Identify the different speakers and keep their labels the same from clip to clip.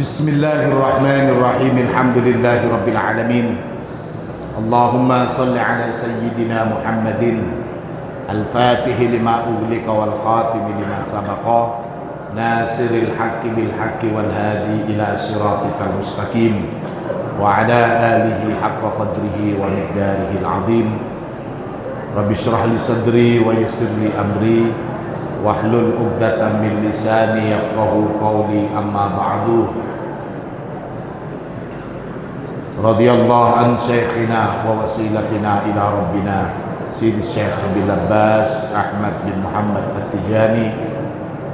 Speaker 1: Bismillahirrahmanirrahim. Alhamdulillahi rabbil alamin. Allahumma salli ala sayyidina Muhammadin al-fatihi lima ughliqa wal khatimi lima sabaqa nasiril haqqi bil haqqi wal hadi ila siratikal mustaqim wa ala alihi haqqa qadrihi wa miqdarihi al-azim. Rabbi shrah li sadri wa yassir li amri wahlul 'uqdatam min lisani yafqahu qawli, amma ba'du. Radhiyallahu an syekhina wa wasilatina ila rabbina Sayyid Syekh Abil Abbas Ahmad bin Muhammad At-Tijani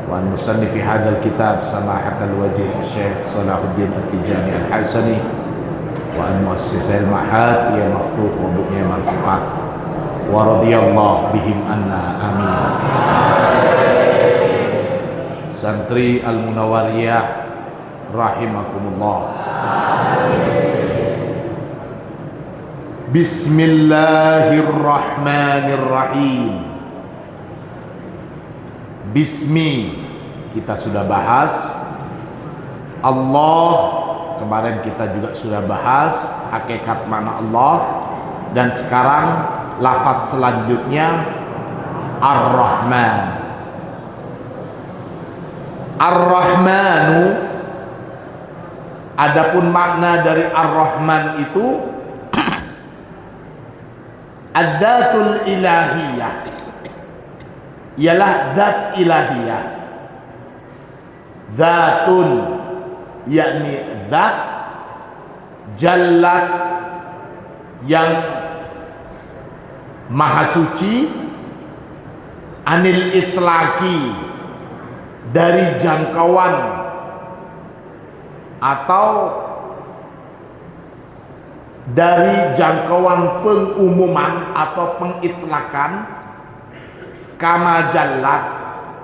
Speaker 1: wa an musannifi hadzal kitab samahatal wajih Syekh Salahuddin At-Tijani Al-Hasani wa an muassis al-ma'had ya maftuh wa bu'ya marfu'at wa radhiyallahu bihim anna, amin. Santri Al-Munawwariyah rahimakumullah. Bismillahirrahmanirrahim. Bismi kita sudah bahas. Allah kemarin kita juga sudah bahas hakikat makna Allah. Dan sekarang lafaz selanjutnya Ar-Rahman. Ar-Rahmanu, adapun makna dari Ar-Rahman itu Ad-Dhatul Ilahiyah, ialah zat ilahiyah. Zatun yakni zat, jallat yang maha suci, anil itlaqi dari jangkauan atau dari jangkauan pengumuman atau pengitlakan, kama jallat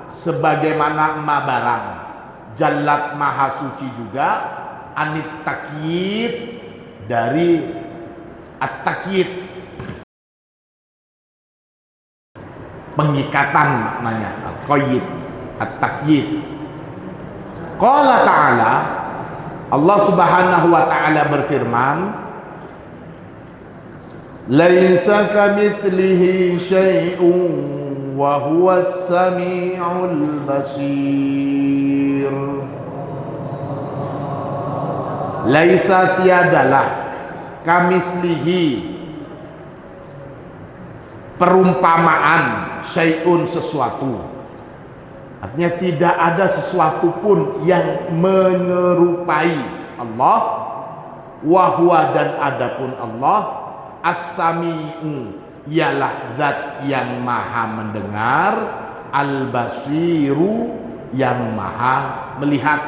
Speaker 1: sebagaimana barang jallat maha suci juga, anit takyid dari at-takyid pengikatan maknanya, al-qayyid at-takyid. Qala ta'ala, Allah subhanahu wa ta'ala berfirman, laisa kamitslihi syai'un wa huwas sami'ul basir. Laisa tiadalah kamitslihi perumpamaan syai'un sesuatu. Artinya tidak ada sesuatu pun yang menyerupai Allah. Wahwa dan adapun Allah As-Sami'u ialah zat yang maha mendengar, Al-Basiru yang maha melihat.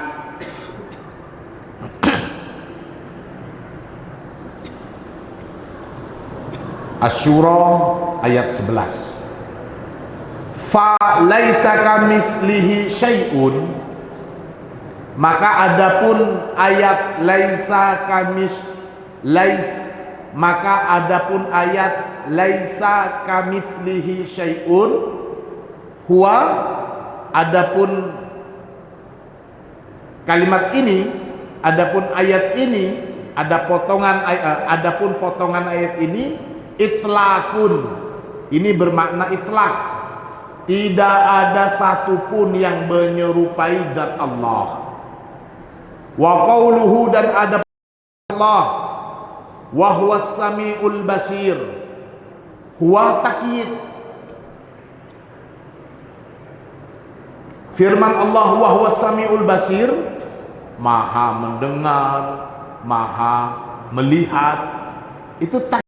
Speaker 1: Asy-Syura ayat 11. Fa laisa kamitslihi syai'un, maka adapun ayat laisa laisa kamitslihi syai'un, huwa, adapun kalimat ini, adapun ayat ini, adapun potongan ayat ini itlaqun, ini bermakna itlaq. Tidak ada satupun yang menyerupai zat Allah. Wa qauluhu, dan ada Allah, wa huwas samiul basir, huwa takyid. Firman Allah wa huwas samiul basir, maha mendengar, maha melihat, itu takyid.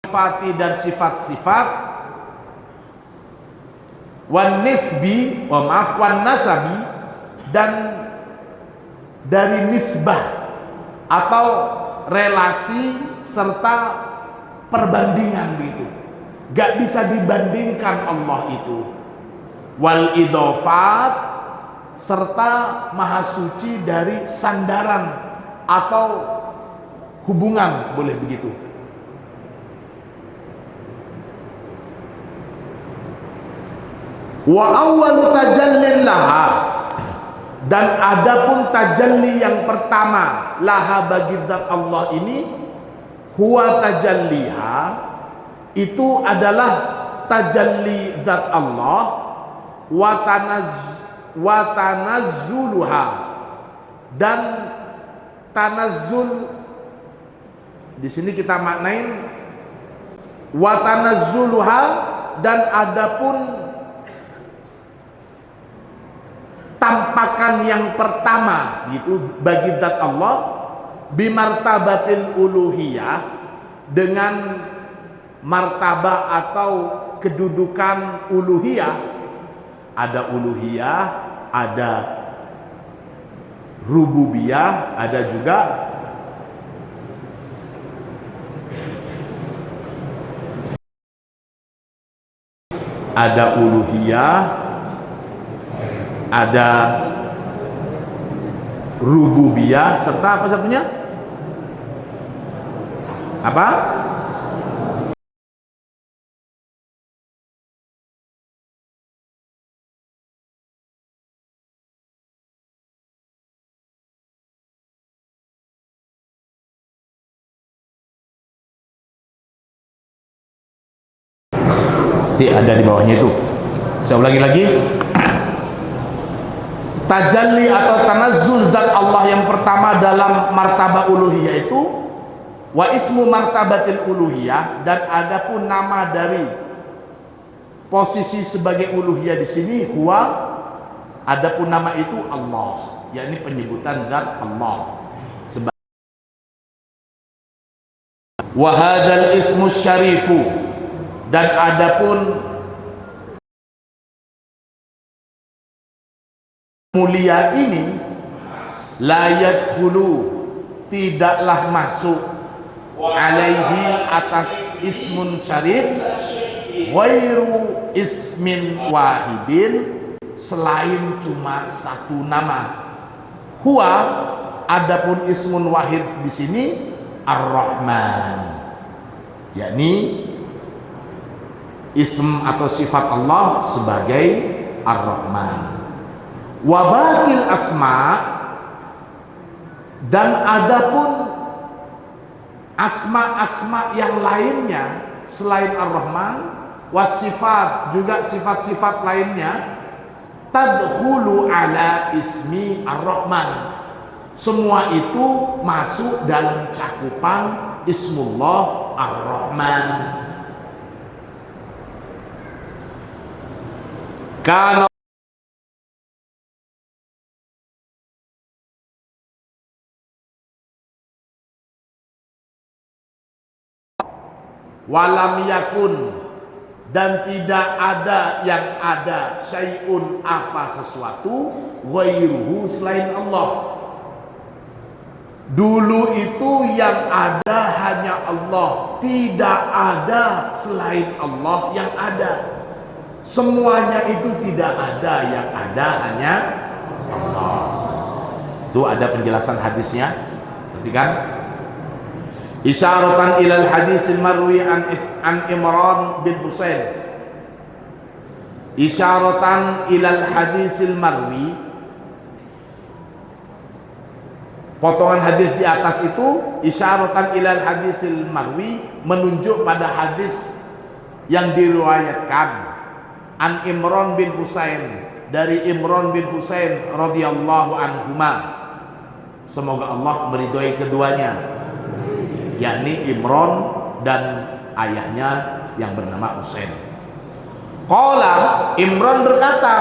Speaker 1: sifati dan sifat-sifat, wan nisbi, wan nasabi, dan dari nisbah atau relasi serta perbandingan gitu. Gak bisa dibandingkan Allah itu. Wal idhofat, serta maha suci dari sandaran atau hubungan, boleh begitu. Wa awwalu tajallin laha, dan adapun tajalli yang pertama laha bagi zat Allah ini, huwa tajalliha, itu adalah tajalli zat Allah, wa tanazzuluha, dan tanazzul di sini kita maknain wa tanazzuluha, dan adapun tampakan yang pertama gitu bagi zat Allah, bimartabatil uluhiyah, dengan martabah atau kedudukan uluhiyah. Ada uluhiyah, ada rububiyah, ada juga uluhiyah, ada rububiyah, serta apa satunya? Apa? Ada di bawahnya itu. Saya ulangi lagi. Tajalli atau tanazzul zat Allah yang pertama dalam martabah uluhiyah itu, wa ismu martabatil uluhiyah, dan adapun nama dari posisi sebagai uluhiyah di sini, huwa, adapun nama itu Allah, yakni penyebutan zat Allah. Wa hadzal ismu syarifu, dan adapun mulia ini, la yadkhulu, tidaklah masuk, alaihi, atas ismun syarif, ghairu ismin wahidin, selain cuma satu nama. Huwa, adapun ismun wahid di sini Ar-Rahman, yakni ism atau sifat Allah sebagai Ar-Rahman. Wabakil asma, dan adapun asma-asma yang lainnya selain Ar-Rahman, wasifat, juga sifat-sifat lainnya, tadkhulu ala ismi Ar-Rahman, semua itu masuk dalam cakupan Ismullah Ar-Rahman. Karena walam yakun, dan tidak ada yang ada, syai'un, apa sesuatu, ghairuhu, selain Allah. Dulu itu yang ada hanya Allah, tidak ada selain Allah yang ada. Semuanya itu tidak ada, yang ada hanya Allah. Itu ada penjelasan hadisnya. Perhatikan. Isyaratan ilal hadisil marwi an Imran bin Husain. Isyaratan ilal hadisil marwi, potongan hadis di atas itu, isyaratan ilal hadisil marwi, menunjuk pada hadis yang diriwayatkan an Imran bin Husain, dari Imran bin Husain radhiyallahu anhuma, semoga Allah meridhoi keduanya, yakni Imran dan ayahnya yang bernama Husain. Qala, Imran berkata,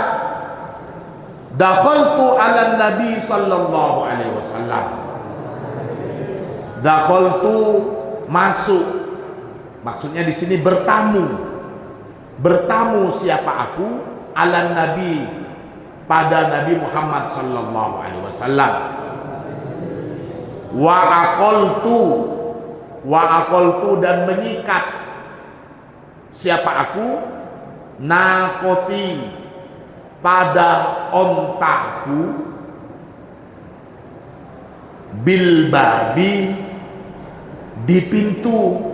Speaker 1: dakhaltu ala Nabi sallallahu alaihi wasallam. Dakhaltu, masuk, Maksudnya di sini bertamu. Bertamu siapa aku? Ala Nabi, pada Nabi Muhammad sallallahu alaihi wasallam. Wa aqaltu dan menyikat siapa aku? Nakoti, pada ontaku, bil babi, di pintu.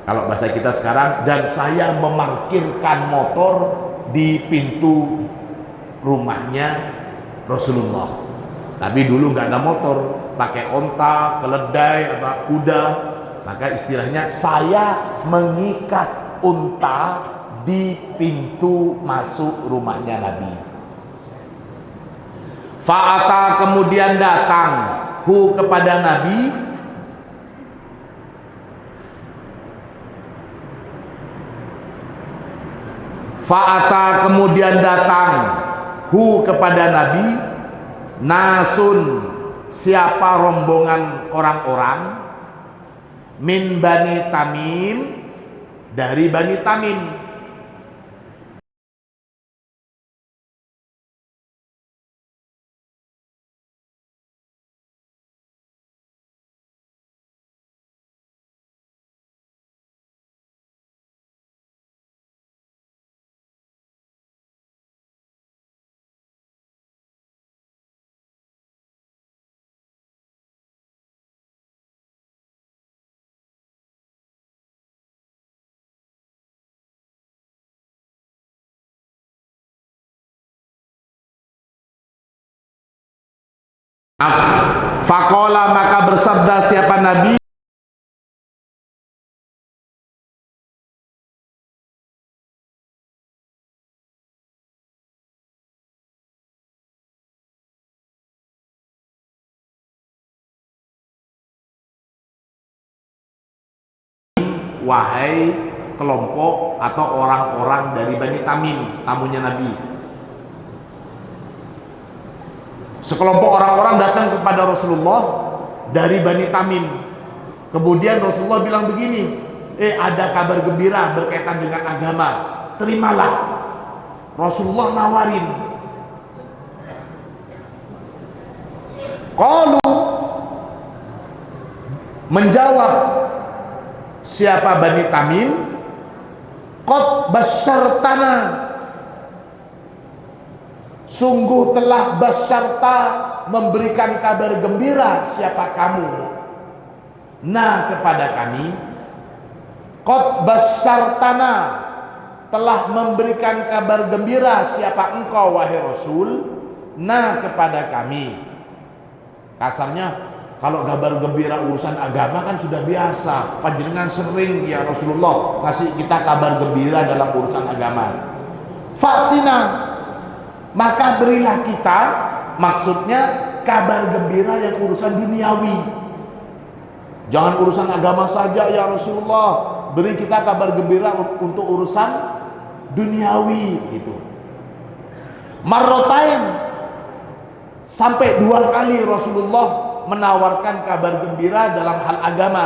Speaker 1: Kalau bahasa kita sekarang, dan saya memarkirkan motor di pintu rumahnya Rasulullah. Tapi dulu nggak ada motor, pakai onta, keledai atau kuda. Maka istilahnya saya mengikat unta di pintu masuk rumahnya Nabi. Fa'ata, kemudian datang hu, kepada Nabi, fa'ata, kemudian datang hu, kepada Nabi, nasun, siapa rombongan orang-orang, min Bani Tamim, dari Bani Tamim. Faqala, maka bersabda siapa Nabi, wahai kelompok atau orang-orang dari Bani Tamim, tamunya Nabi. Sekelompok orang-orang datang kepada Rasulullah dari Bani Tamim. Kemudian Rasulullah bilang begini, ada kabar gembira berkaitan dengan agama, terimalah. Rasulullah nawarin. Qalu, menjawab siapa Bani Tamim, qad basyartana, sungguh telah basyarta, memberikan kabar gembira siapa kamu, nah kepada kami, qad basyartana, telah memberikan kabar gembira siapa engkau wahai Rasul, nah kepada kami. Kasarnya, kalau kabar gembira urusan agama kan sudah biasa, panjenengan sering ya Rasulullah ngasih kita kabar gembira dalam urusan agama. Fatina, maka berilah kita, maksudnya kabar gembira yang urusan duniawi. Jangan urusan agama saja ya Rasulullah, beri kita kabar gembira untuk urusan duniawi gitu. Marrotain, sampai 2 kali Rasulullah menawarkan kabar gembira dalam hal agama.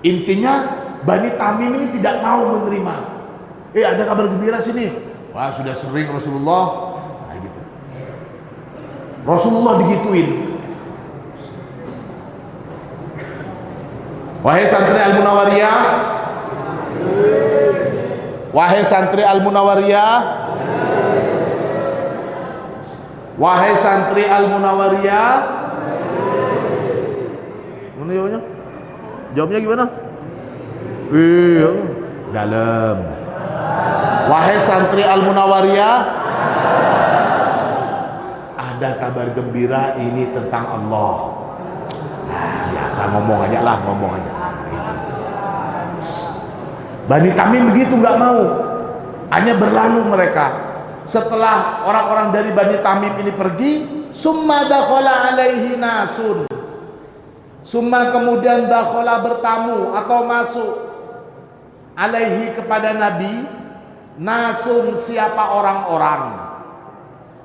Speaker 1: Intinya Bani Tamim ini tidak mau menerima. Ada kabar gembira sini. Wah, sudah sering Rasulullah. Nah, gitu. Rasulullah digituin. Wahai santri Al-Munawariyah, wahai santri Al-Munawariyah, wahai santri Al-Munawariyah. Mana jawabnya? Jawabnya gimana? Dalam. Wahai santri Al-Munawariyah, ada kabar gembira ini tentang Allah. Nah, biasa ngomong aja lah, ngomong aja. Bani Tamim begitu, nggak mau, hanya berlalu mereka. Setelah orang-orang dari Bani Tamim ini pergi, summa dakhala alaihi nasun, summa kemudian dakhala bertamu atau masuk, alaihi kepada Nabi, nasun siapa orang-orang,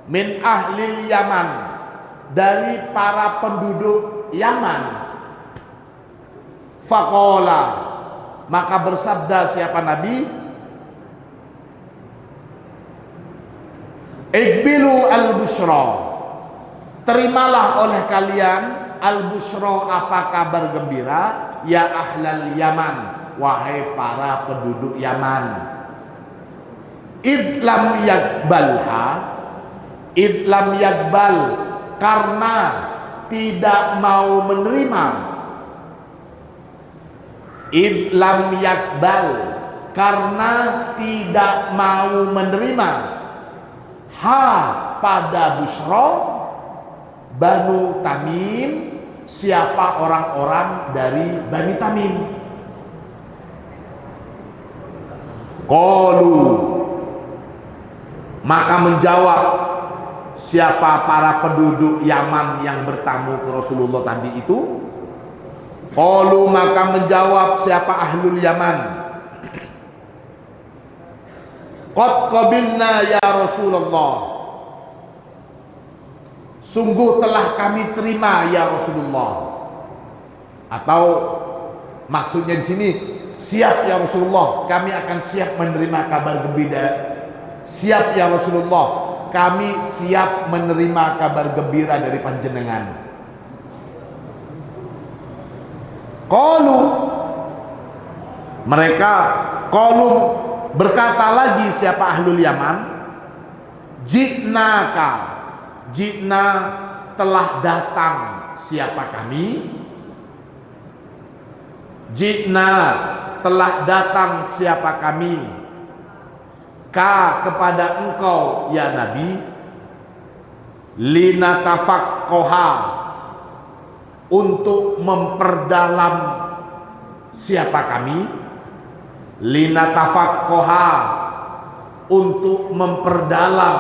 Speaker 1: min ahlil Yaman, dari para penduduk Yaman. Faqala, maka bersabda siapa Nabi, Iqbilu al-busyra, terimalah oleh kalian al-busyra, apa kabar gembira, ya ahlal Yaman, wahai para penduduk Yaman. Idlam yakbalha, idlam yakbal, karena tidak mau menerima. Idlam yakbal, karena tidak mau menerima. Ha, pada Busyra Banu Tamim, siapa orang-orang dari Bani Tamim. Qalu, maka menjawab siapa para penduduk Yaman yang bertamu ke Rasulullah tadi itu. Qalu, maka menjawab siapa ahlul Yaman, qad qabilna ya Rasulullah, sungguh telah kami terima ya Rasulullah. Atau maksudnya di sini, siap ya Rasulullah, kami akan siap menerima kabar gembira. Siap ya Rasulullah, kami siap menerima kabar gembira dari panjenengan. Qalu, mereka qalu berkata lagi siapa ahlul Yaman, ji'naka, ji'na telah datang siapa kami, ji'na telah datang siapa kami, ka kepada engkau ya Nabi, linatafaqqaha, untuk memperdalam siapa kami, linatafaqqaha, untuk memperdalam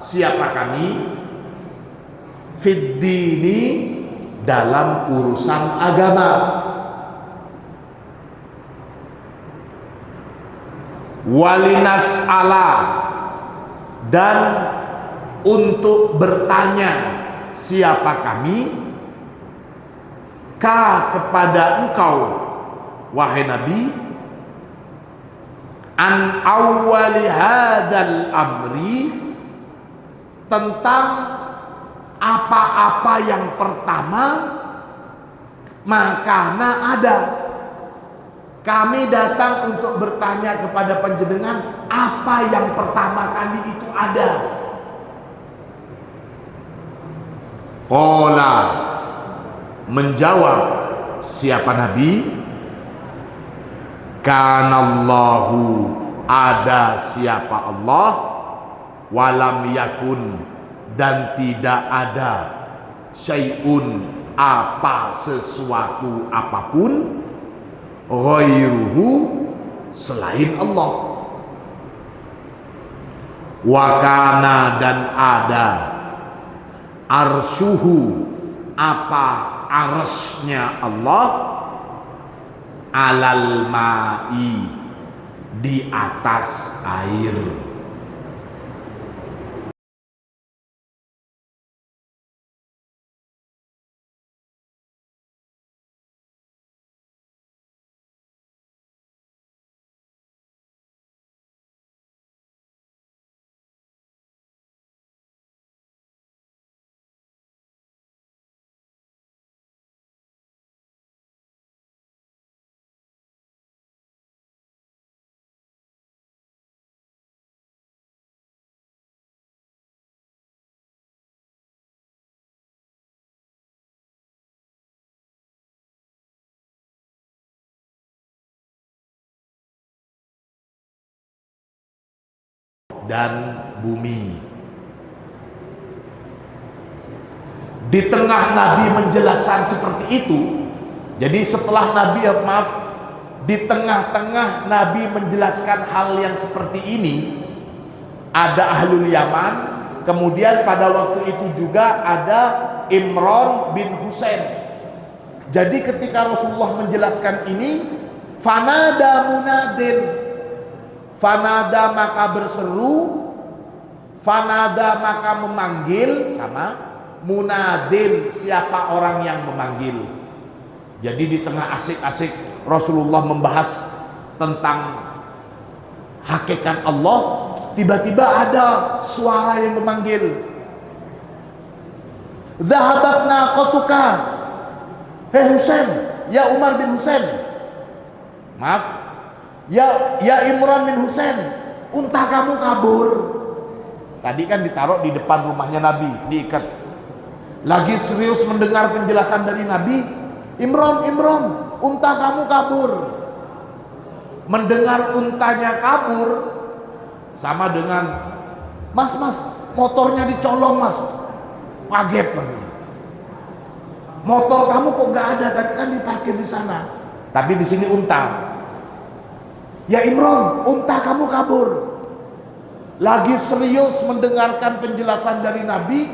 Speaker 1: siapa kami, fid dini, dalam urusan agama, walinas ala, dan untuk bertanya siapa kami, ka kepada engkau wahai Nabi, an awwali hadal amri, tentang apa-apa yang pertama makana ada. Kami datang untuk bertanya kepada panjenengan apa yang pertama kali itu ada. Qala, menjawab siapa Nabi, kanallahu, ada siapa Allah, walam yakun, dan tidak ada, syai'un, apa sesuatu apapun, ghairuhu, selain Allah. Wakana, dan ada, arsyuhu, apa arsy-nya Allah, alal ma'i, di atas air. Dan bumi. Di tengah Nabi menjelaskan seperti itu, jadi setelah Nabi, di tengah-tengah Nabi menjelaskan hal yang seperti ini, ada ahlul Yaman, kemudian pada waktu itu juga ada Imran bin Husain. Jadi ketika Rasulullah menjelaskan ini, fanada munadin, fanada maka berseru, fanada maka memanggil, sama munadin siapa orang yang memanggil. Jadi di tengah asik-asik Rasulullah membahas tentang hakikat Allah, tiba-tiba ada suara yang memanggil, "Dhahabat naqatuka." Hei Husain, ya Umar bin Husain. Maaf, ya Imran bin Husain, unta kamu kabur. Tadi kan ditaruh di depan rumahnya Nabi, diikat. Lagi serius mendengar penjelasan dari Nabi, Imran, unta kamu kabur. Mendengar untanya kabur sama dengan, mas, motornya dicolong mas. Kaget mas. Motor kamu kok nggak ada? Tadi kan diparkir di sana. Tapi di sini unta. Ya Imran, unta kamu kabur. Lagi serius mendengarkan penjelasan dari Nabi,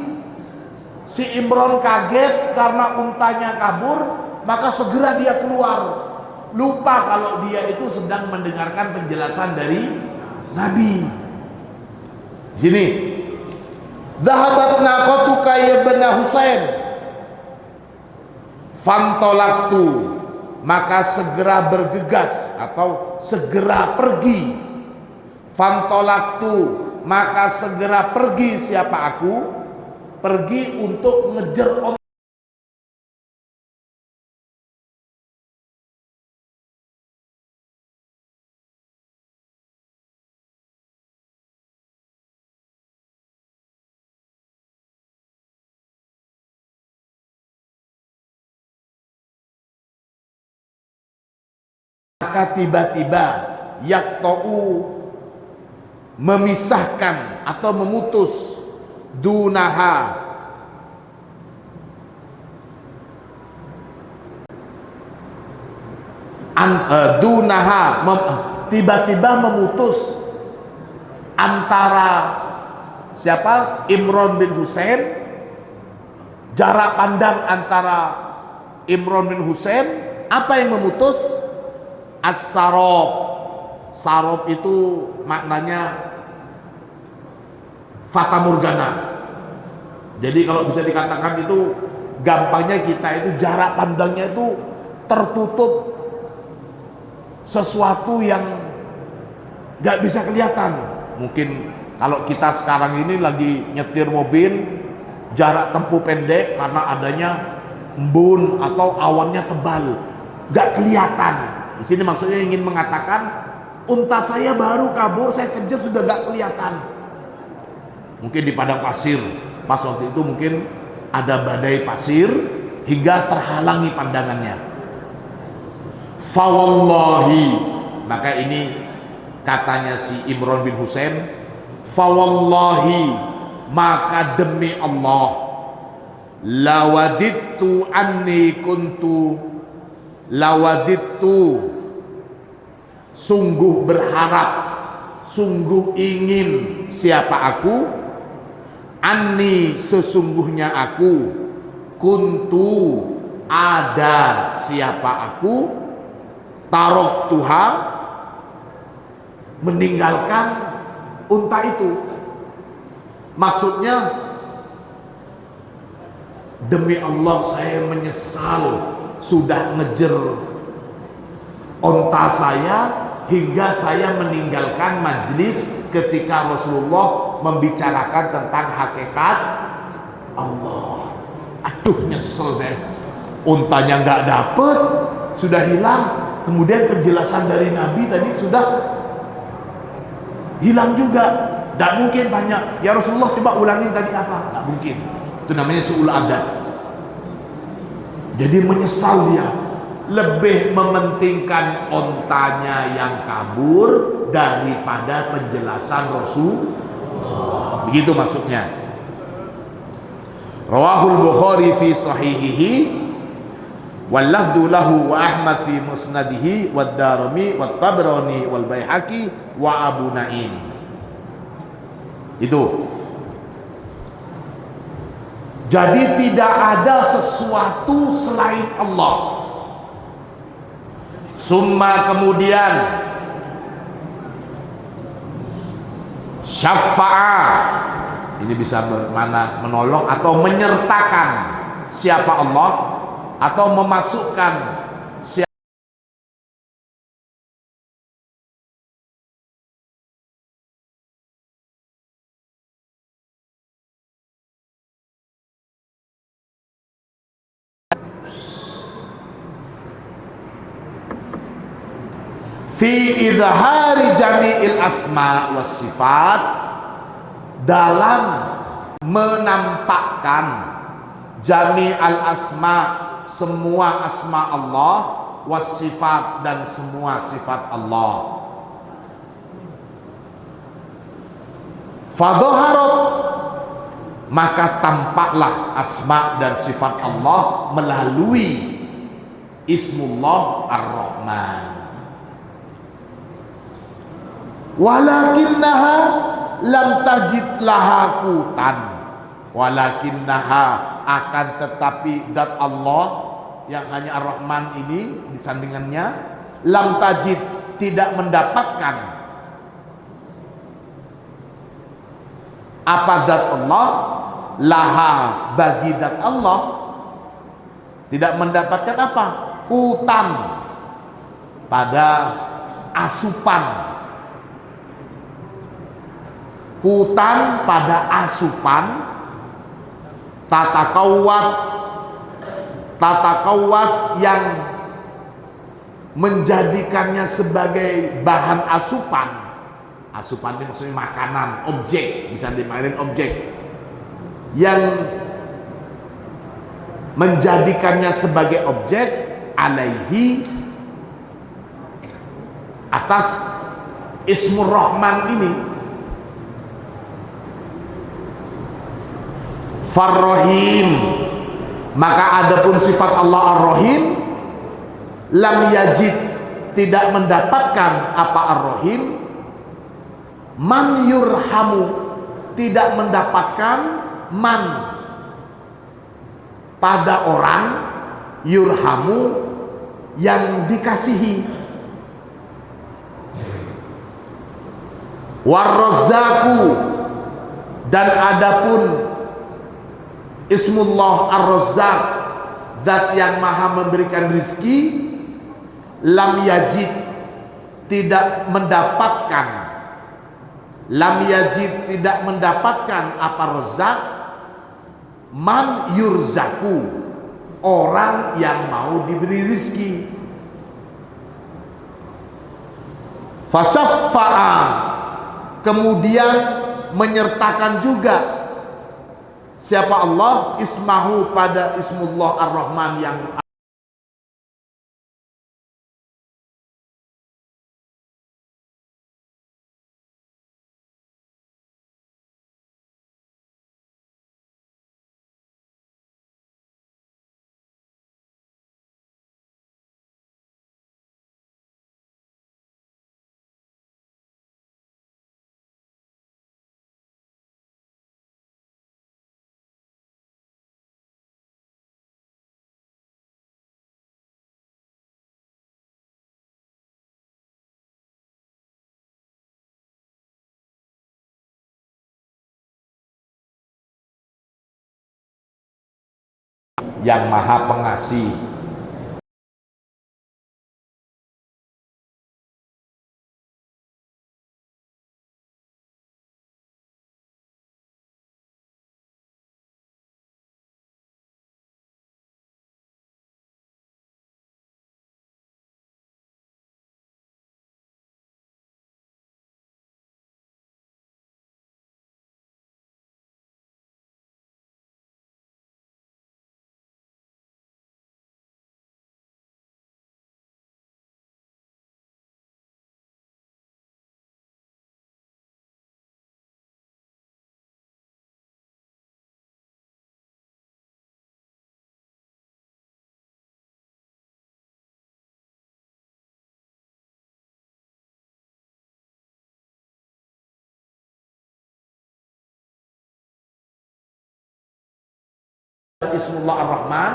Speaker 1: si Imran kaget karena untanya kabur, maka segera dia keluar. Lupa kalau dia itu sedang mendengarkan penjelasan dari Nabi. Sini, "Dhahabat naqatuka ya ibn Husain." Fantolaktu, maka segera bergegas atau segera pergi. Fantolaktu, maka segera pergi. Siapa aku? Pergi untuk ngejar onta. Maka tiba-tiba yakto'u, memisahkan atau memutus, dunaha, tiba-tiba memutus antara siapa? Imran bin Husain. Jarak pandang antara Imran bin Husain, apa yang memutus? As-sarob. Sarob itu maknanya fata morgana. Jadi kalau bisa dikatakan itu gampangnya, kita itu jarak pandangnya itu tertutup sesuatu yang gak bisa kelihatan. Mungkin kalau kita sekarang ini lagi nyetir mobil, jarak tempuh pendek karena adanya embun atau awannya tebal, gak kelihatan. Di sini maksudnya ingin mengatakan, unta saya baru kabur, saya kejar sudah gak kelihatan. Mungkin di padang pasir, pas waktu itu mungkin ada badai pasir hingga terhalangi pandangannya. Fawallahi, maka ini katanya si Imran bin Husain, fawallahi, maka demi Allah, lawadittu anni kuntu, lawadittu, sungguh berharap, sungguh ingin. Siapa aku? Anni, sesungguhnya aku, kuntu, ada. Siapa aku? Tarok Tuhan, meninggalkan unta itu. Maksudnya, demi Allah saya menyesal sudah ngejer onta saya hingga saya meninggalkan majlis ketika Rasulullah membicarakan tentang hakikat Allah. Aduh, nyesel saya, untanya nggak dapet, sudah hilang. Kemudian penjelasan dari Nabi tadi sudah hilang juga. Tidak mungkin tanya, ya Rasulullah coba ulangin tadi apa? Tidak mungkin. Itu namanya su'ul adab. Jadi menyesal dia, lebih mementingkan ontanya yang kabur daripada penjelasan Rasul. Begitu maksudnya. Rawahul Bukhari fi sahihihi wal lafdhu lahu wa Ahmad fi musnadihi wad Darimi wat Tabrani wal Baihaqi wa Abu Naim. Itu. Jadi tidak ada sesuatu selain Allah. Summa kemudian syafa'a, ini bisa bermakna menolong atau menyertakan. Siapa Allah? atau memasukkan fi izhari jami'il asma was sifat, dalam menampakkan jami'al asma, semua asma Allah, was sifat, dan semua sifat Allah. Fadhaharat, maka tampaklah asma dan sifat Allah melalui Ismullah Ar-Rahman. Walakinnaha lam tajid laha kutan, walakinnaha, akan tetapi zat Allah yang hanya Ar-Rahman ini disandingannya, lam tajid, tidak mendapatkan apa zat Allah, laha, bagi zat Allah, tidak mendapatkan apa? Kutan, pada asupan. Kutan pada asupan, tatakawat yang menjadikannya sebagai bahan asupan. Asupan itu maksudnya makanan, objek, bisa dimainin objek yang menjadikannya sebagai objek, alaihi, atas Ismur Rahman ini. Farrohim, maka adapun sifat Allah Ar-Rahim, lam yajid, tidak mendapatkan apa Ar-Rahim, man yurhamu, tidak mendapatkan man, pada orang, yurhamu, yang dikasihi. War-Razzaku, dan adapun Ismullah Ar-Razzaq, zat yang maha memberikan rizki, lam yajid, tidak mendapatkan, lam yajid, tidak mendapatkan apa Razzaq, man yurzaku, orang yang mau diberi rizki. Fasaffa'a, kemudian menyertakan juga siapa Allah, ismahu, pada Ismullah Ar-Rahman yang maha pengasih. Ismullah Ar-Rahman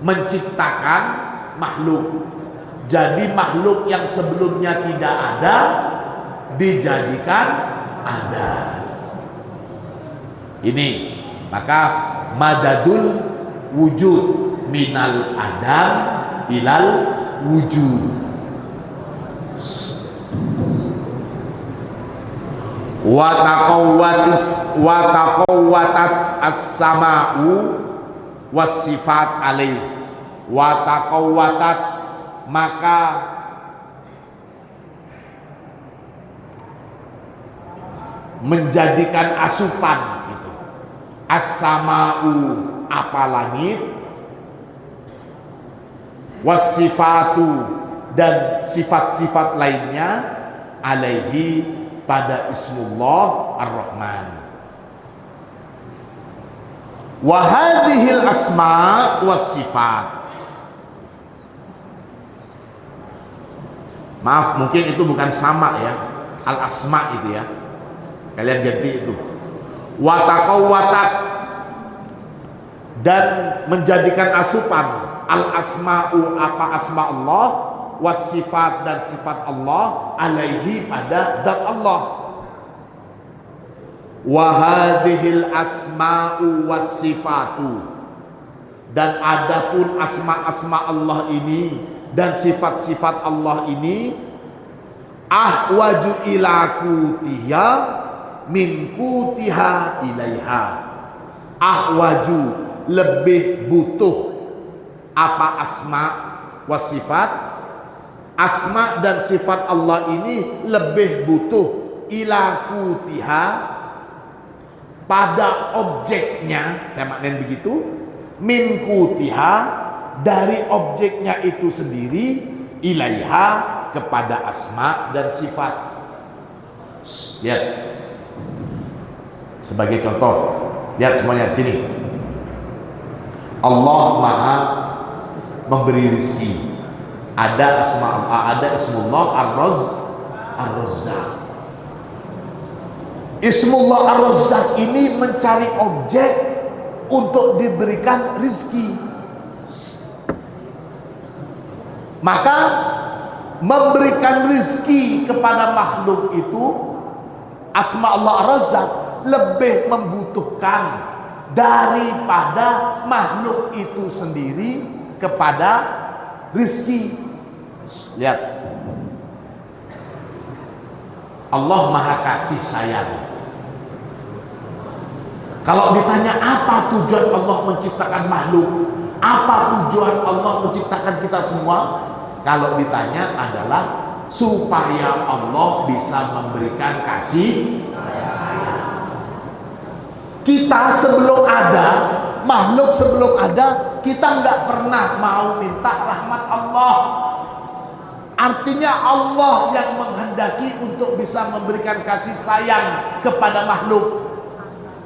Speaker 1: menciptakan makhluk. Jadi makhluk yang sebelumnya tidak ada dijadikan ada. Ini maka madadul wujud, minal adam ilal wujud. Wa taqawwatat as-sama'u was-sifat alaih. Wa taqawwatat, maka menjadikan asupan itu as-sama'u, apa langit, was-sifatu, dan sifat-sifat lainnya, alaihi, pada Ismullah Ar-Rahman. Wa hadhil asma' was sifat. Maaf, mungkin itu bukan sama ya, al asma itu ya, kalian ganti itu. Wa taqawwatat, dan menjadikan asupan al asma'u, apa asma Allah, was sifat, dan sifat Allah, alaihi, pada zat Allah. Wa hadhil asma'u was sifatu, dan adapun asma-asma Allah ini dan sifat-sifat Allah ini, ahwaju ila kutiha min kutiha ilaiha. Ahwaju, lebih butuh, apa asma was sifat, asma dan sifat Allah ini lebih butuh ila kutiha, pada objeknya, saya maknain begitu, min kutiha, dari objeknya itu sendiri, ilaiha, kepada asma dan sifat. Lihat sebagai contoh, lihat semuanya di sini. Allah Maha memberi rezeki. Ada Ismullah Ar-Razzaq. Ismullah Ar-Razzaq ini mencari objek untuk diberikan rizki. Maka memberikan rizki kepada makhluk itu, asma Allah Ar-Razzaq, lebih membutuhkan daripada makhluk itu sendiri kepada rizki. Lihat, Allah Maha Kasih Sayang. Kalau ditanya apa tujuan Allah menciptakan makhluk, apa tujuan Allah menciptakan kita semua, kalau ditanya adalah supaya Allah bisa memberikan kasih sayang. Kita sebelum ada, makhluk sebelum ada, kita nggak pernah mau minta rahmat Allah. Artinya Allah yang menghendaki untuk bisa memberikan kasih sayang kepada makhluk.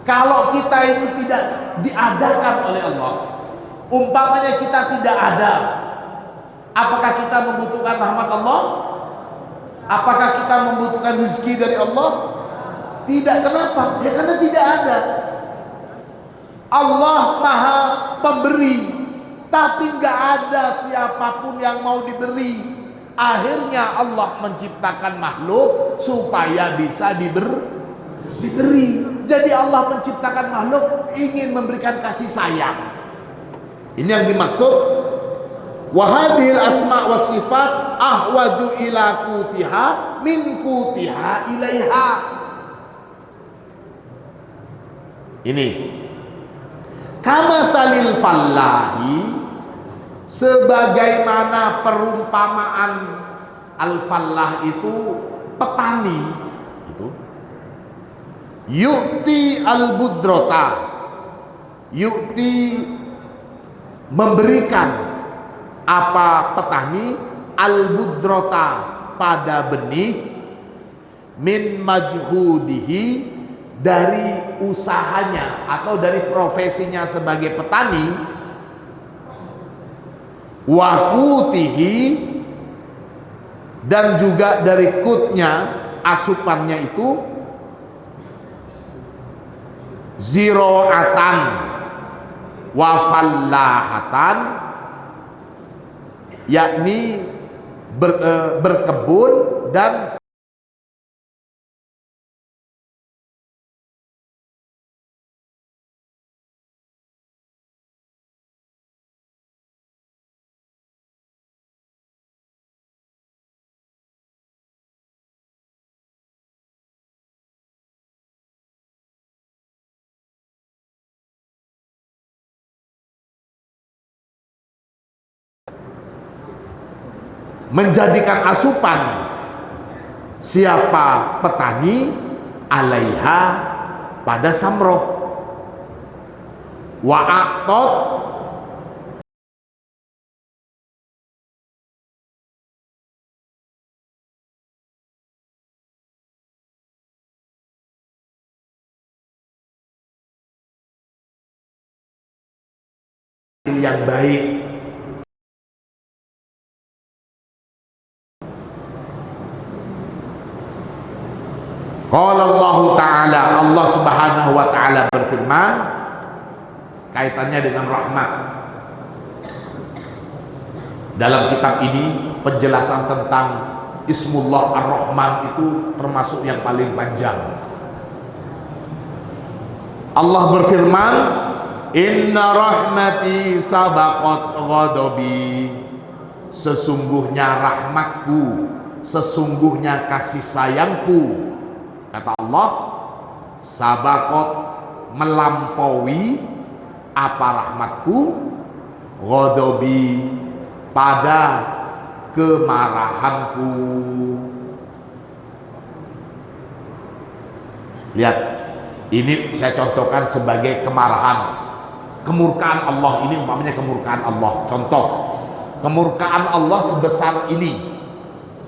Speaker 1: Kalau kita ini tidak diadakan oleh Allah, umpamanya kita tidak ada, apakah kita membutuhkan rahmat Allah? Apakah kita membutuhkan rezeki dari Allah? Tidak. Kenapa? Ya karena tidak ada. Allah Maha Pemberi, tapi nggak ada siapapun yang mau diberi. Akhirnya Allah menciptakan makhluk supaya bisa diberi. Jadi Allah menciptakan makhluk ingin memberikan kasih sayang. Ini yang dimaksud wa hadhil asma was sifat ahwaju ila kutiha min kutiha ilaiha. Ini kama salil fallahi, sebagaimana perumpamaan al-fallah itu petani itu, yu'ti al-budrota, yu'ti memberikan, apa petani, al-budrota pada benih, min majhudihi, dari usahanya atau dari profesinya sebagai petani, wakutihi, dan juga dari kutnya, asupannya itu, ziro'atan wafallahatan, yakni berkebun dan menjadikan asupan siapa petani alaiha pada samroh wa aqtat yang baik. Qala Allah Ta'ala, Allah Subhanahu wa Ta'ala berfirman kaitannya dengan rahmat. Dalam kitab ini penjelasan tentang Ismullah Ar-Rahman itu termasuk yang paling panjang. Allah berfirman, inna rahmati sabaqat ghadabi, sesungguhnya rahmatku, sesungguhnya kasih sayangku, kata Allah, sabaqat melampaui apa rahmatku, ghadabi pada kemarahanku. Lihat, ini saya contohkan sebagai kemarahan, kemurkaan Allah. Ini umpamanya kemurkaan Allah. Contoh, kemurkaan Allah sebesar ini,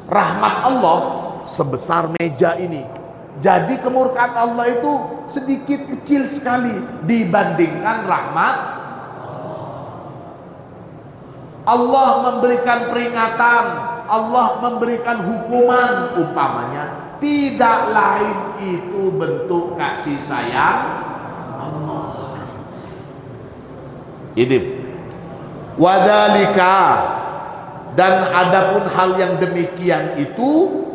Speaker 1: rahmat Allah sebesar meja ini. Jadi kemurkaan Allah itu sedikit kecil sekali dibandingkan rahmat Allah. Memberikan peringatan, Allah memberikan hukuman umpamanya, tidak lain itu bentuk kasih sayang Allah. Ini wadhalika, dan adapun hal yang demikian itu,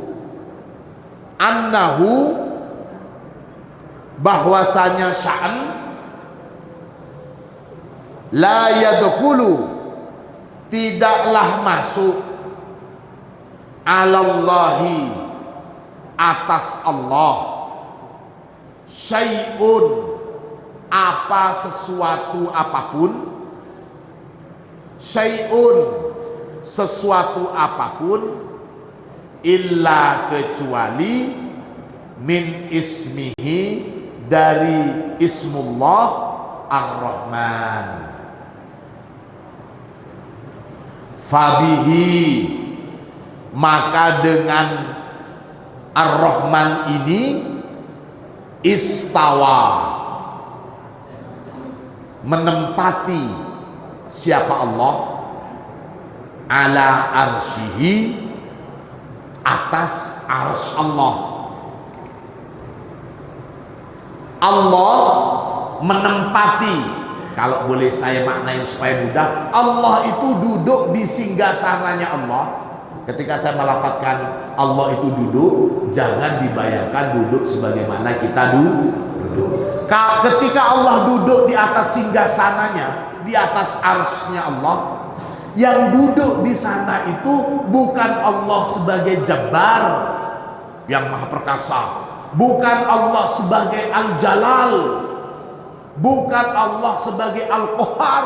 Speaker 1: annahu, bahwasanya sya'an, la yadkhulu, tidaklah masuk, alallahi, atas Allah, syai'un, apa sesuatu apapun, syai'un, sesuatu apapun, illa, kecuali, min ismihi, dari ismullah Ar-Rahman. Fabihi, maka dengan Ar-Rahman ini, istawa, menempati siapa Allah, ala arsyihi, atas arsy Allah. Allah menempati, kalau boleh saya maknain supaya mudah, Allah itu duduk di singgasananya Allah. Ketika saya melafatkan Allah itu duduk, jangan dibayangkan duduk sebagaimana kita duduk. Ketika Allah duduk di atas singgasananya, di atas arsy-nya Allah, yang duduk di sana itu bukan Allah sebagai Jabbar yang maha perkasa, bukan Allah sebagai Al-Jalal, bukan Allah sebagai Al-Qahar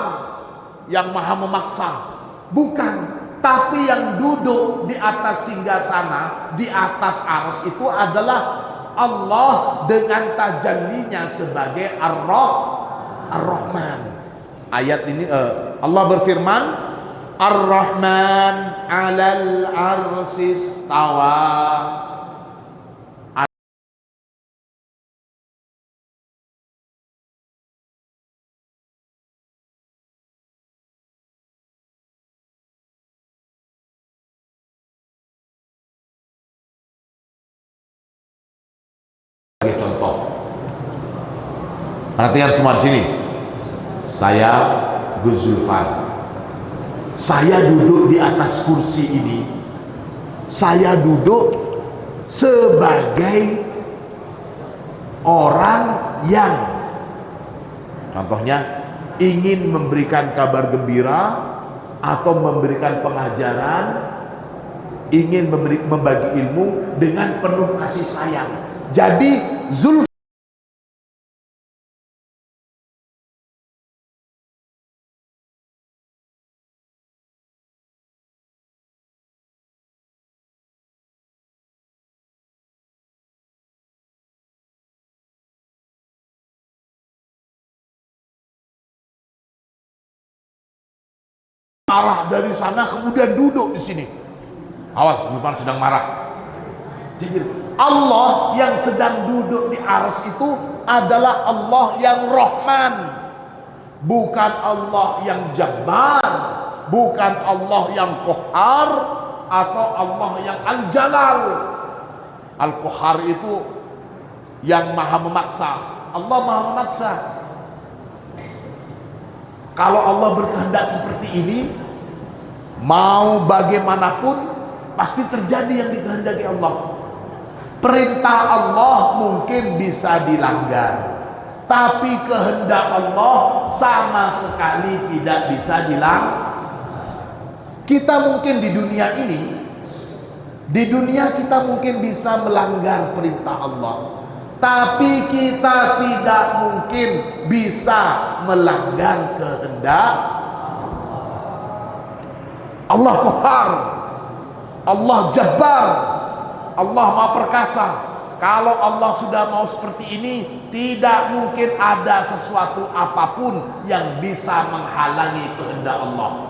Speaker 1: yang maha memaksa, bukan. Tapi yang duduk di atas singgasana, di atas arsy itu adalah Allah dengan tajallinya sebagai Ar-Rahman. Ayat ini Allah berfirman, Ar-Rahman 'alal 'arsy istawa. Sebagai contoh, perhatikan semua di sini. Saya Gus Zulfan, saya duduk di atas kursi ini, saya duduk sebagai orang yang, contohnya, ingin memberikan kabar gembira atau memberikan pengajaran, ingin membagi ilmu dengan penuh kasih sayang. Jadi Zulfan marah dari sana kemudian duduk di sini. Awas, Irfan sedang marah. Jadi Allah yang sedang duduk di arsy itu adalah Allah yang Rahman, bukan Allah yang Jabbar, bukan Allah yang Qahar, atau Allah yang Al-Jalal. Al-Qahar itu yang maha memaksa, Allah maha memaksa. Kalau Allah berkehendak seperti ini, mau bagaimanapun pasti terjadi yang dikehendaki Allah. Perintah Allah mungkin bisa dilanggar, tapi kehendak Allah sama sekali tidak bisa dilanggar. Kita mungkin di dunia kita mungkin bisa melanggar perintah Allah, tapi kita tidak mungkin bisa melanggar kehendak Allah. Qahar, Allah Jabbar, Allah Maha Perkasa. Kalau Allah sudah mau seperti ini, tidak mungkin ada sesuatu apapun yang bisa menghalangi kehendak Allah.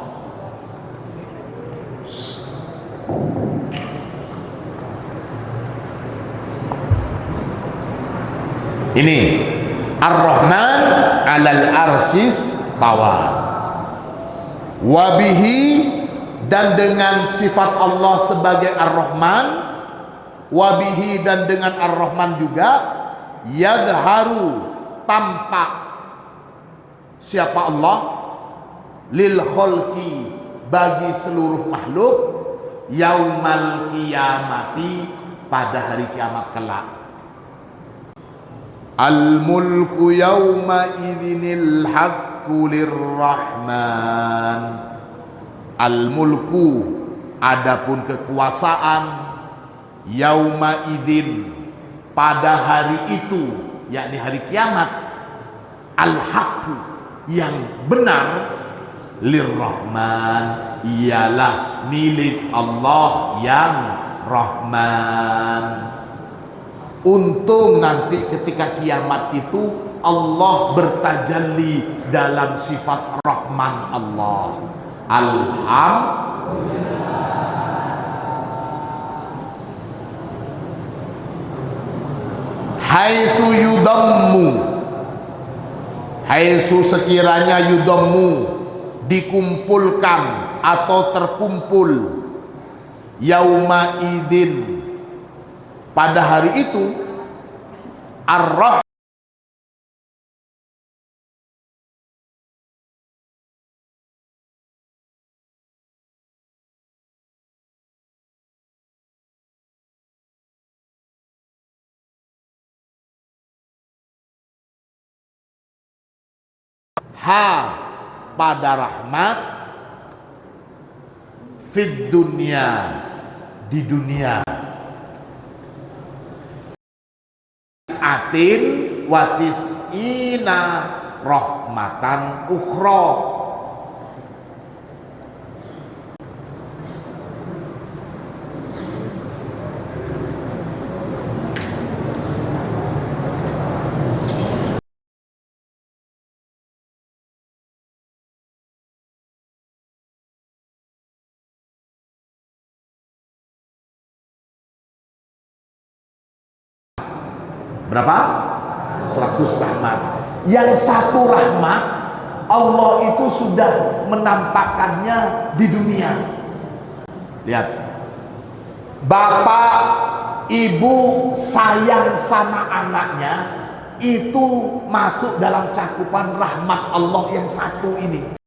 Speaker 1: Ini Ar-Rahman 'alal arsis tawa. Wabihi, dan dengan sifat Allah sebagai Ar-Rahman, wabihi, dan dengan Ar-Rahman juga, yadharu, tampak siapa Allah, lil kholqi, bagi seluruh makhluk, yaumal qiyamati, pada hari kiamat kelak. Al mulku yauma idzinil haqqu lirrahman. Al mulku, adapun kekuasaan, yauma idzin, pada hari itu, yakni hari kiamat, al haqqu, yang benar, lirrahman, ialah milik Allah yang Rahman. Untung nanti ketika kiamat itu Allah bertajalli dalam sifat Rahman Allah. Alhamdulillah. Haitsu yudammu, haitsu sekiranya yudammu, dikumpulkan atau terkumpul, yauma idzin, pada hari itu, ar-Rahman, ha, pada rahmat, fid dunya, di dunia, atin watis ina rahmatan ukhra. Berapa? 100 rahmat. Yang satu rahmat Allah itu sudah menampakkannya di dunia. Lihat, bapak ibu sayang sama anaknya, itu masuk dalam cakupan rahmat Allah yang satu ini.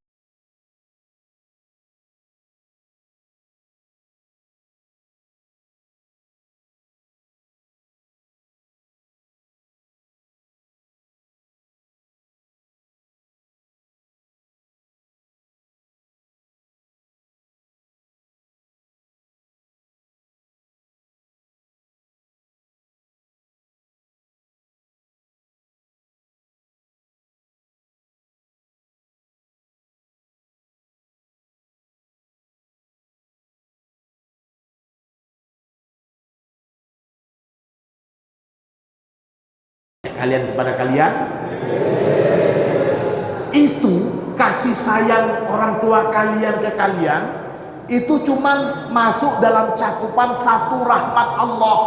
Speaker 1: Kalian kepada kalian itu kasih kasih sayang orang tua kalian ke kalian itu cuman masuk dalam cakupan satu rahmat Allah.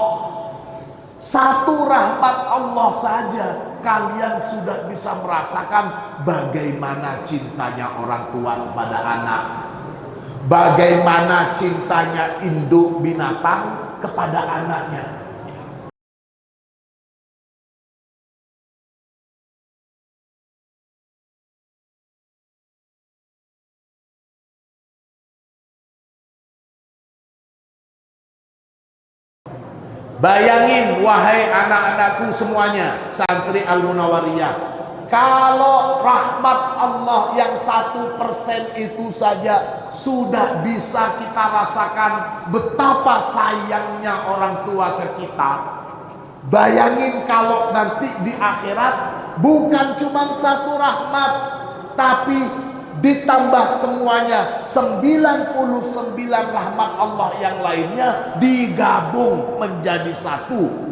Speaker 1: Satu rahmat Allah saja kalian sudah bisa merasakan bagaimana cintanya orang tua kepada anak, bagaimana cintanya induk binatang kepada anaknya. Bayangin wahai anak-anakku semuanya, santri Al-Munawwariyah, kalau rahmat Allah yang 1% itu saja sudah bisa kita rasakan betapa sayangnya orang tua ke kita. Bayangin kalau nanti di akhirat bukan cuma satu rahmat, tapi ditambah semuanya 99 rahmat Allah yang lainnya digabung menjadi satu.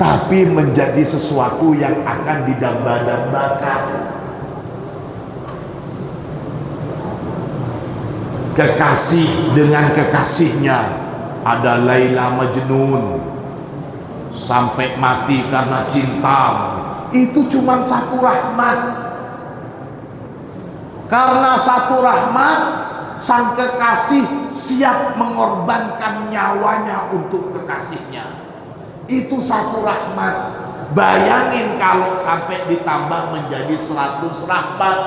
Speaker 1: Tapi menjadi sesuatu yang akan didamba-dambakan. Kekasih dengan kekasihnya, ada Laila Majnun sampai mati karena cinta, itu cuma satu rahmat. Karena satu rahmat, sang kekasih siap mengorbankan nyawanya untuk kekasihnya. Itu satu rahmat. Bayangin kalau sampai ditambah menjadi 100 rahmat.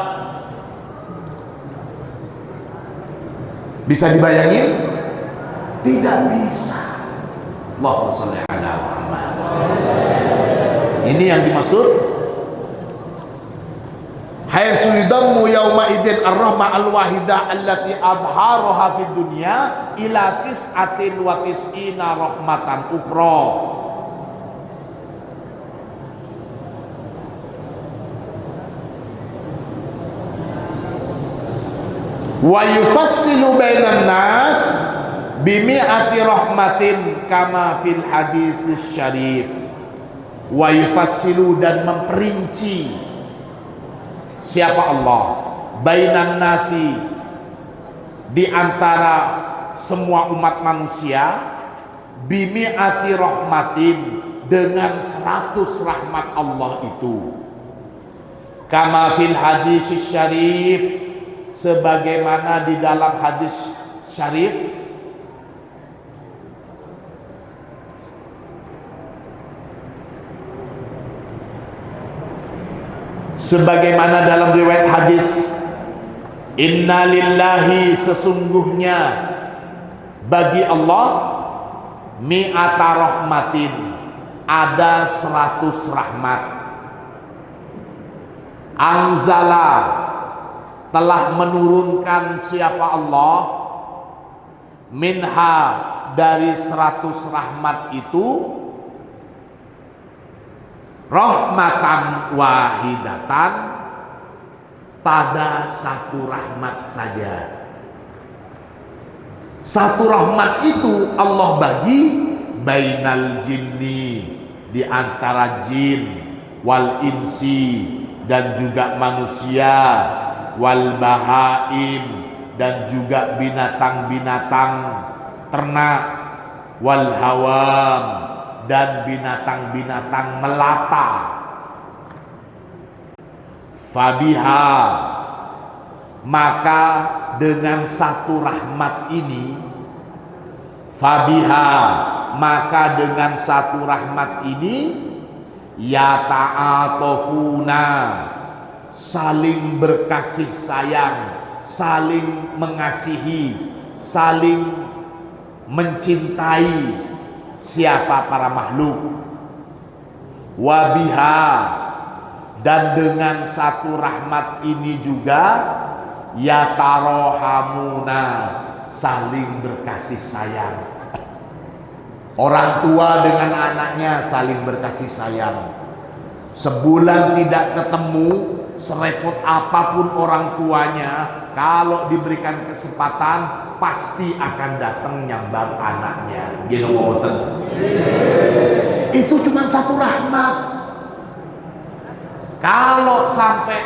Speaker 1: Bisa dibayangin? Tidak bisa. Allahumma shalli ala Muhammad. Ini yang dimaksud haitsu yudammu yauma idzin ar-rahmah al-wahidah allati adharaha fid dunya ila tis'atin wa tis'ina rahmatan ukhra. Wa yufassilu bainan nas bimi'ati rahmatin kama fil hadis syarif. Wa yufassilu, dan memperinci siapa Allah bainan nasi, di antara semua umat manusia, bimi'ati rahmatin, dengan 100 rahmat Allah itu, kama fil hadis syarif, sebagaimana di dalam hadis syarif. Sebagaimana dalam riwayat hadis, inna lillahi, sesungguhnya bagi Allah, mi'ata rahmatin, ada 100 rahmat. Anzala, telah menurunkan siapa Allah, minha, dari 100 rahmat itu, rahmatan wahidatan, pada satu rahmat saja. Satu rahmat itu Allah bagi bainal jinni, di antara jin, wal insi, dan juga manusia, wal bahaim, dan juga binatang-binatang ternak, wal hawam, dan binatang-binatang melata. Fabiha, maka dengan satu rahmat ini, fabiha, maka dengan satu rahmat ini, ya ta'atofuna, saling berkasih sayang, saling mengasihi, saling mencintai siapa para makhluk. Wabiha, dan dengan satu rahmat ini juga yatarohamuna, saling berkasih sayang. Orang tua dengan anaknya saling berkasih sayang. Sebulan tidak ketemu, serepot apapun orang tuanya, kalau diberikan kesempatan pasti akan datang nyambang anaknya. Gini ngoten. Itu cuma satu rahmat. Kalau sampai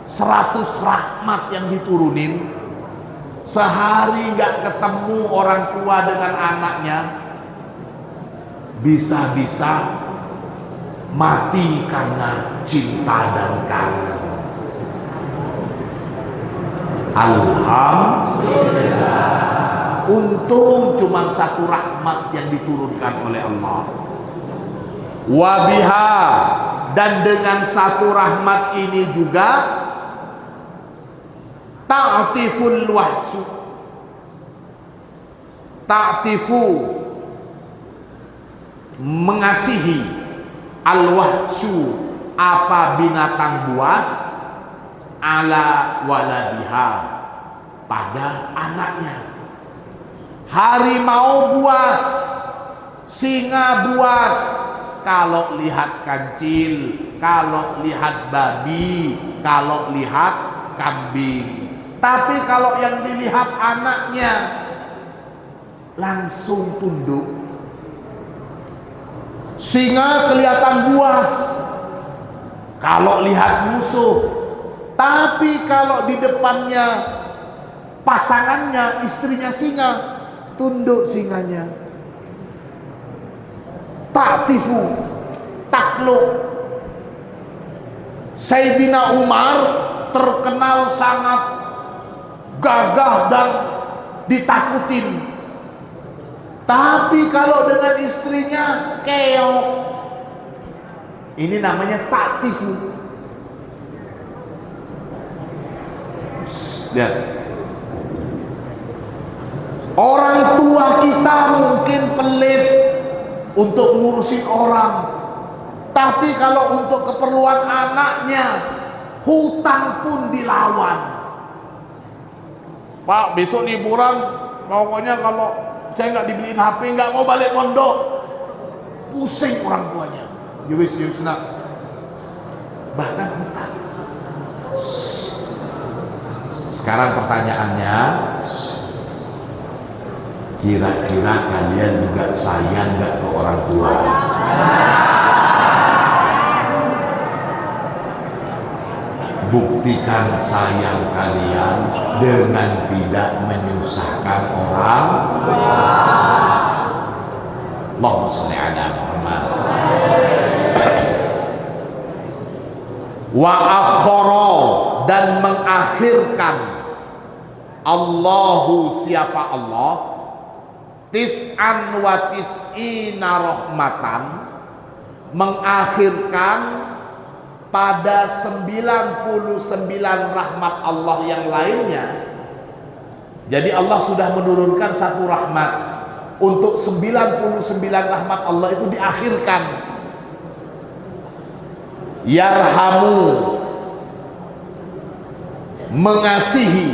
Speaker 1: 100 rahmat yang diturunin, sehari gak ketemu orang tua dengan anaknya, bisa-bisa mati karena cinta dan kangen. Alhamdulillah. Untung cuma satu rahmat yang diturunkan oleh Allah. Wabiha, dan dengan satu rahmat ini juga ta'tiful wahsu, ta'tifu, mengasihi, al-wahsu, apa binatang buas, ala waladiha, pada anaknya. Harimau buas, singa buas, kalau lihat kancil, kalau lihat babi, kalau lihat kambing. Tapi kalau yang dilihat anaknya langsung tunduk. Singa kelihatan buas kalau lihat musuh, tapi kalau di depannya pasangannya, istrinya singa, tunduk singanya. Ta'tifu, takluk. Sayyidina Umar terkenal sangat gagah dan ditakutin. Tapi kalau dengan istrinya keok. Ini namanya ta'tifu. Lihat. Orang tua kita mungkin pelit untuk ngurusin orang, tapi kalau untuk keperluan anaknya, hutang pun dilawan. Pak, besok liburan, pokoknya kalau saya nggak dibeliin HP, nggak mau balik pondok. Pusing orang tuanya. Yowis nak. Bahkan hutang. Sekarang pertanyaannya, kira-kira kalian juga sayang nggak ke orang tua? Buktikan sayang kalian dengan tidak menyusahkan orang. Allahumma sholli ala Muhammad. Wa akhara, dan mengakhirkan Allahu, siapa Allah, tis'an wa tis'ina rahmatan, mengakhirkan pada 99 rahmat Allah yang lainnya. Jadi Allah sudah menurunkan satu rahmat, untuk 99 rahmat Allah itu diakhirkan. Yarhamu, mengasihi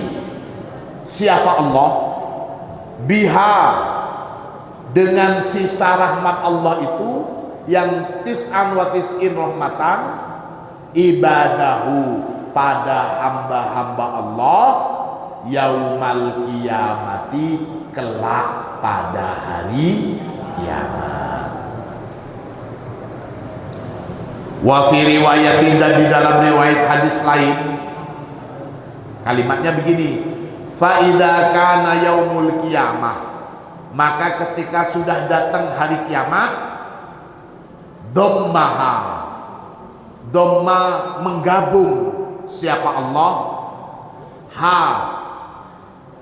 Speaker 1: siapa Allah, biha, dengan sisa rahmat Allah itu yang tis'an wa tis'in rahmatan, ibadahu, pada hamba-hamba Allah, yaumal qiyamati, kelak pada hari kiamat. Wa fi riwayatin, dan di dalam riwayat hadis lain kalimatnya begini, fa idza kana yaumul qiyamah, maka ketika sudah datang hari kiamat, dhammaha, dhamma menggabung siapa Allah, ha,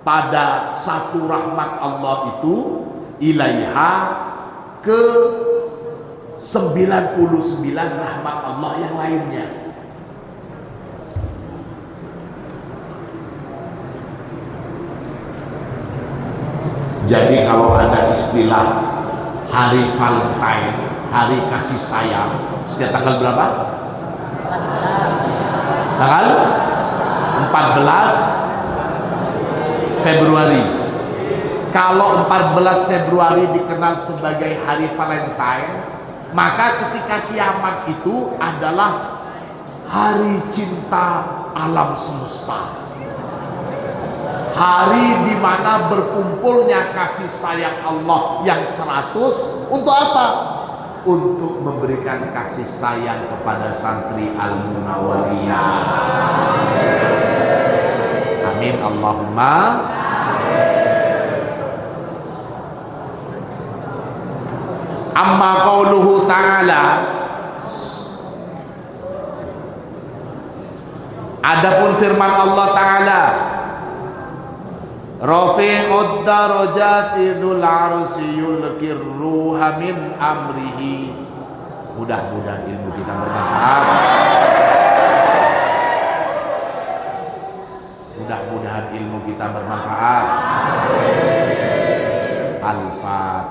Speaker 1: pada satu rahmat Allah itu, ilaiha, ke 99 rahmat Allah yang lainnya. Jadi kalau ada istilah hari Valentine, hari kasih sayang, setiap tanggal berapa? Tanggal 14 Februari. Kalau 14 Februari dikenal sebagai hari Valentine, maka ketika kiamat itu adalah hari cinta alam semesta. Hari di mana berkumpulnya kasih sayang Allah yang 100 untuk apa? Untuk memberikan kasih sayang kepada santri Al-Munawwariyah. Amin Allahumma. Amma qauluhu ta'ala, adapun firman Allah Ta'ala, Rafi'ud darajati dzul arsy yulqir ruha min amrihi. Mudah-mudahan ilmu kita bermanfaat. Mudah-mudahan ilmu kita bermanfaat. Al-Fatihah.